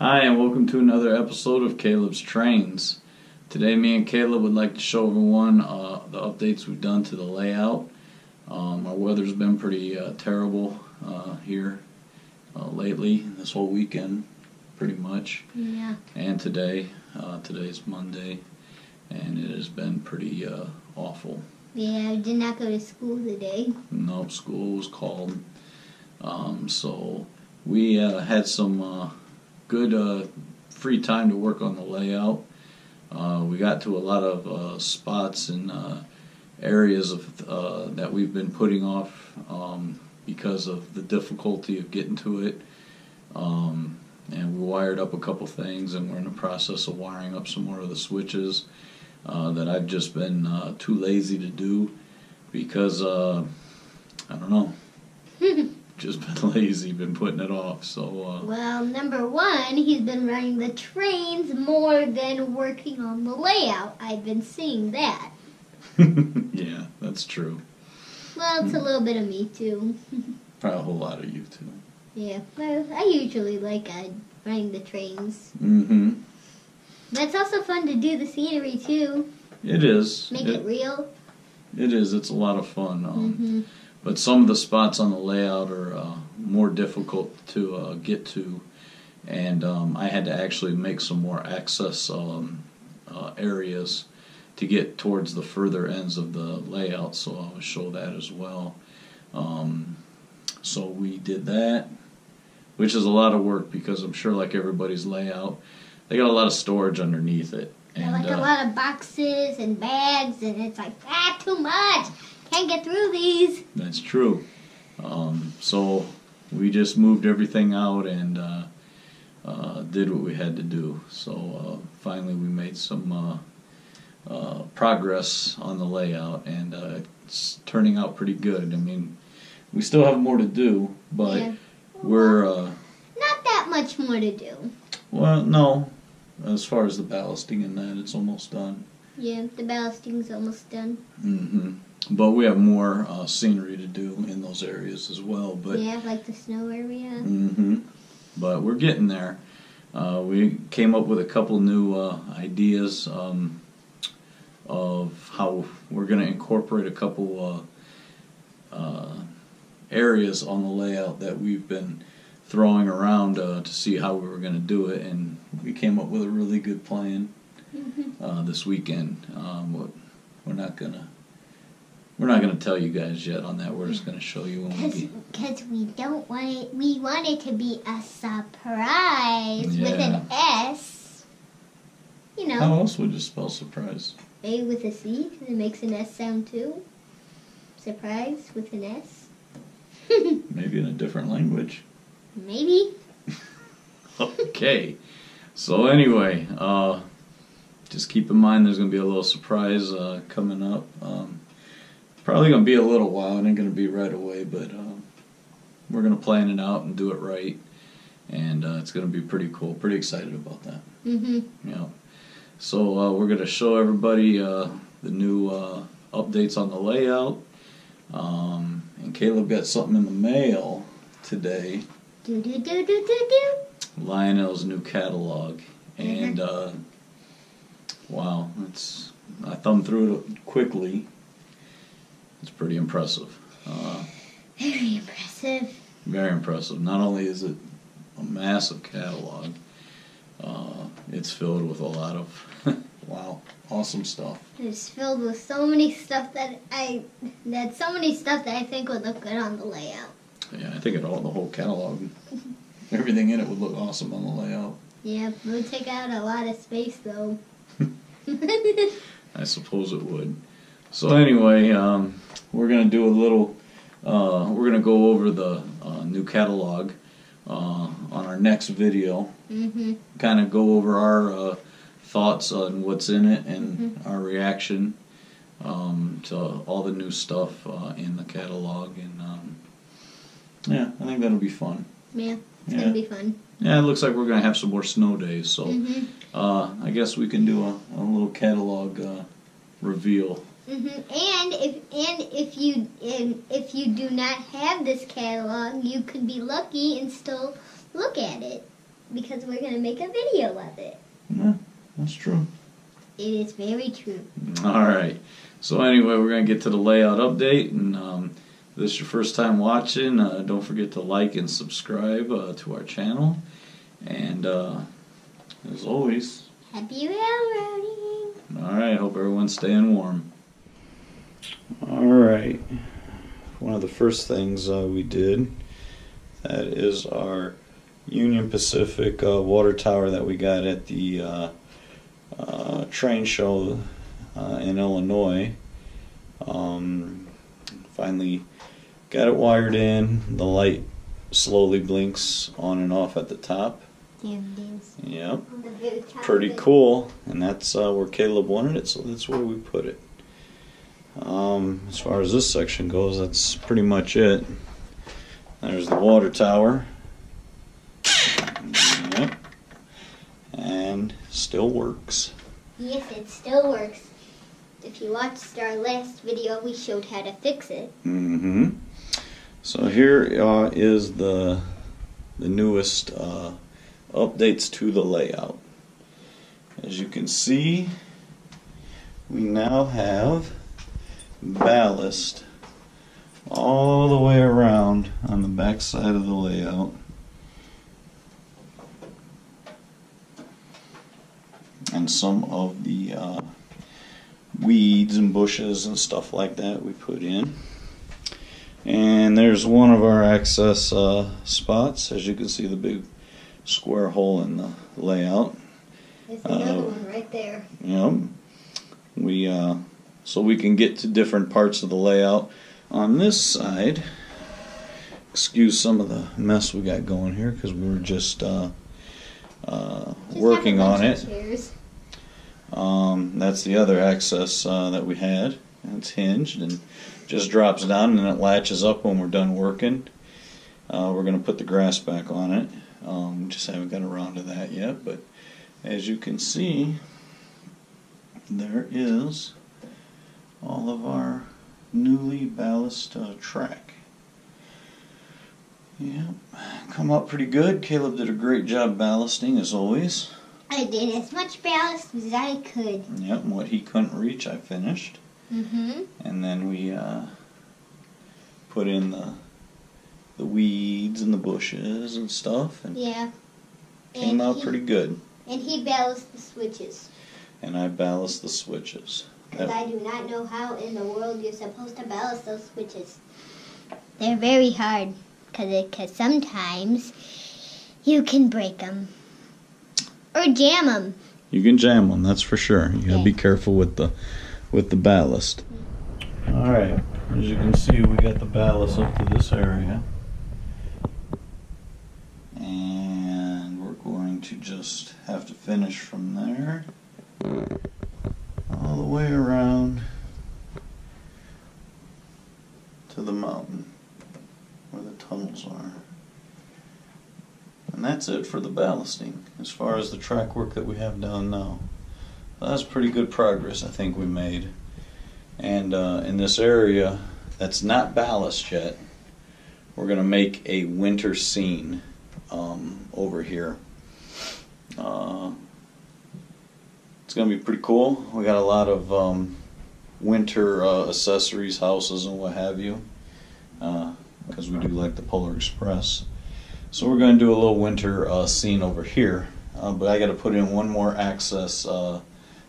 Hi, and welcome to another episode of Caleb's Trains. Today, me and Caleb would like to show everyone the updates we've done to the layout. Our weather's been pretty terrible here lately, this whole weekend, pretty much. Yeah. And today, today's Monday, and it has been pretty awful. Yeah, I did not go to school today. Nope, school was called. So we had some good free time to work on the layout. We got to a lot of spots and areas of that we've been putting off because of the difficulty of getting to it. And we wired up a couple things, and we're in the process of wiring up some more of the switches that I've just been too lazy to do because I don't know. Just been lazy, been putting it off. So well, number one, he's been running the trains more than working on the layout. I've been seeing that. yeah, that's true. Well, it's a little bit of me too. Probably a whole lot of you too. Yeah, well, I usually like running the trains. Mm-hmm. But it's also fun to do the scenery too. It is. Make it real. It is. It's a lot of fun. But some of the spots on the layout are more difficult to get to, and I had to actually make some more access areas to get towards the further ends of the layout, so I'll show that as well. So we did that, which is a lot of work because I'm sure, like everybody's layout, they got a lot of storage underneath it. And like a lot of boxes and bags, and it's like, too much. Can't get through these. That's true. So we just moved everything out and did what we had to do. So finally we made some progress on the layout, and it's turning out pretty good. I mean, we still have more to do, but yeah. we're... not that much more to do. Well, no. As far as the ballasting and that, it's almost done. Yeah, the ballasting's almost done. Mm-hmm. But we have more scenery to do in those areas as well. But yeah, like the snow area. Mm-hmm. But we're getting there. We came up with a couple new ideas of how we're going to incorporate a couple areas on the layout that we've been throwing around to see how we were going to do it, and we came up with a really good plan this weekend. We're not gonna tell you guys yet on that. We're just gonna show you when we get. Because we don't want it. We want it to be a surprise with an S. You know. How else would you spell surprise? A with a C, because it makes an S sound too. Surprise with an S. Maybe in a different language. Maybe. Okay. So anyway, just keep in mind there's gonna be a little surprise coming up. Probably going to be a little while. It ain't going to be right away, but we're going to plan it out and do it right, and it's going to be pretty cool. Pretty excited about that. Yeah. So we're going to show everybody the new updates on the layout. And Caleb got something in the mail today. Lionel's new catalog, and wow, I thumbed through it quickly. It's pretty impressive. Very impressive. Very impressive. Not only is it a massive catalog, it's filled with a lot of wow, awesome stuff. It's filled with so many stuff that I think would look good on the layout. Yeah, I think the whole catalog, everything in it would look awesome on the layout. Yeah, it would take out a lot of space though. I suppose it would. So anyway, we're going to do a little, we're going to go over the new catalog on our next video. Kind of go over our thoughts on what's in it and our reaction to all the new stuff in the catalog. And yeah, I think that'll be fun. Yeah, it's going to be fun. Yeah, it looks like we're going to have some more snow days. So I guess we can do a little catalog reveal. And if you do not have this catalog, you could be lucky and still look at it. because we're going to make a video of it. Yeah, that's true. It is very true. Alright, so anyway, we're going to get to the layout update, and if this is your first time watching, don't forget to like and subscribe to our channel, and as always, happy railroading! Alright, hope everyone's staying warm. Alright, one of the first things we did, that is our Union Pacific water tower that we got at the train show in Illinois. Finally got it wired in. The light slowly blinks on and off at the top. Yeah, it is. Yep. On the very top Pretty of it. cool, and that's where Caleb wanted it, so that's where we put it. As far as this section goes, that's pretty much it. There's the water tower. Yep. And still works. Yes, it still works. If you watched our last video, we showed how to fix it. Mm-hmm. So here is the newest updates to the layout. As you can see, we now have ballast all the way around on the back side of the layout. And some of the weeds and bushes and stuff like that we put in. And there's one of our access spots. As you can see, the big square hole in the layout. There's another one right there. Yep. So we can get to different parts of the layout. On this side, excuse some of the mess we got going here because we were just working on it. That's the other access that we had. It's hinged and just drops down and it latches up when we're done working. We're going to put the grass back on it. Just haven't got around to that yet, but as you can see, there is all of our newly ballast track. Yep, come out pretty good. Caleb did a great job ballasting as always. I did as much ballast as I could. Yep, and what he couldn't reach, I finished. Mm-hmm. And then we put in the weeds and the bushes and stuff, and yeah, came out pretty good. And he ballasted the switches. And I ballast the switches. Because I do not know how in the world you're supposed to ballast those switches. They're very hard, because sometimes you can break them. Or jam them. You can jam them, that's for sure. You gotta be careful with the ballast. Alright, as you can see, we got the ballast up to this area. And we're going to just have to finish from there all the way around to the mountain where the tunnels are. And that's it for the ballasting as far as the track work that we have done now. That's pretty good progress I think we made. And in this area that's not ballast yet, we're going to make a winter scene over here. It's going to be pretty cool. We got a lot of winter accessories, houses and what have you, because we do like the Polar Express. So we're going to do a little winter scene over here, but I got to put in one more access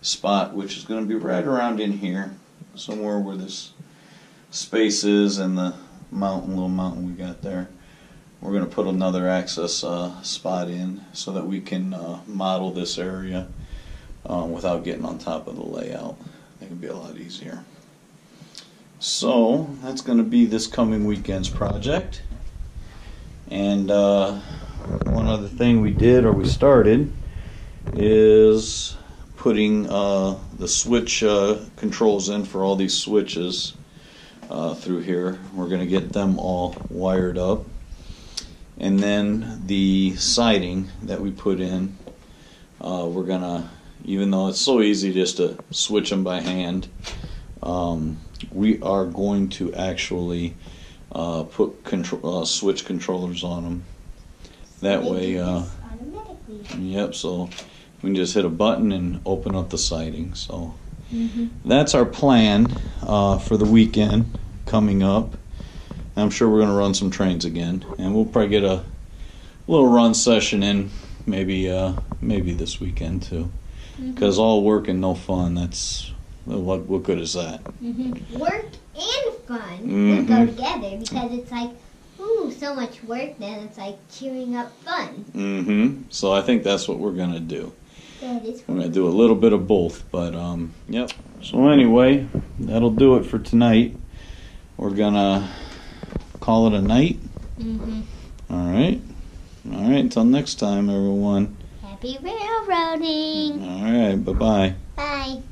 spot, which is going to be right around in here, somewhere where this space is and the little mountain we got there. We're going to put another access spot in so that we can model this area without getting on top of the layout. I think it'll be a lot easier. So that's going to be this coming weekend's project. And one other thing we did, or we started, is putting the switch controls in for all these switches through here. We're going to get them all wired up. And then the siding that we put in, we're going to, even though it's so easy just to switch them by hand, we are going to actually put switch controllers on them. That way, Yep, so we can just hit a button and open up the siding. So Mm-hmm. that's our plan for the weekend coming up. I'm sure we're going to run some trains again, and we'll probably get a little run session in maybe this weekend too. Because all work and no fun, that's what good is that? Mm-hmm. Work and fun would go together, because it's like, ooh, so much work, then it's like cheering up fun. Mm-hmm. So I think that's what we're going to do. That is We're going to do a little bit of both, but yep. So anyway, that'll do it for tonight. We're going to call it a night. Mm-hmm. All right. Until next time, everyone. Happy railroading. All right. Bye-bye. Bye.